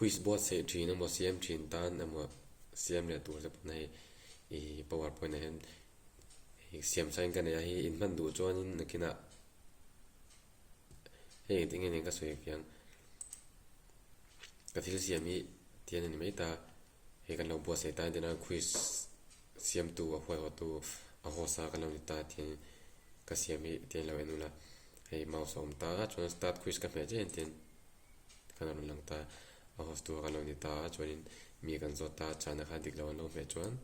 quiz board se thin mo cm thin tan amo cm le tur se nei I powerpoint hen cm sign kan ya hi in man du chuan in nakina hei ting en ka soi fiang ka thil cm hi tian ni mai ta he kan lo bo se ta dena quiz cm tu a hoi tu a ho sa kan lo ni ta tin ka cm hi tian lo enula hei mouse om ta chuan start quiz ka me jen tin kan lo lang ta a ho tu kan lo ni ta chuan in mi kan zo ta chana kha dik lo me chuan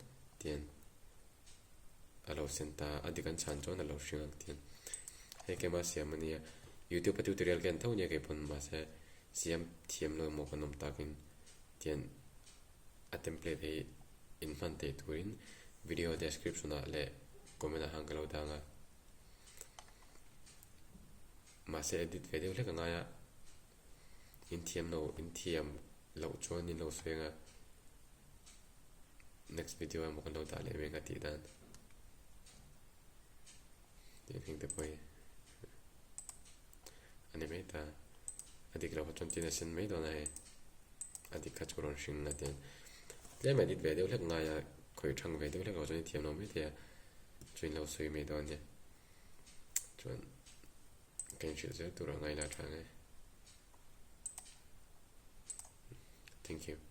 tian alo senta adikan chan chuan alo hring tin he ke ma cm ni YouTube tutorial kan thau ne ke pon ma se cm thiam lo mo kanom takin tian a template he in man te turin video description a le comment a hanglo danga ma se edit video le nga ya in thiam lo chuan ni lo swenga next video mo kan lo da le wenga ti dan think the boy animata adik la hoton tinesen me dona he adik ka choron shin na ten le ma dit video le nga ya khoi thang video le ko joni thiam no me te chuin lo sui me don ne chuan kan shil ze tu ra ngai la thang thank you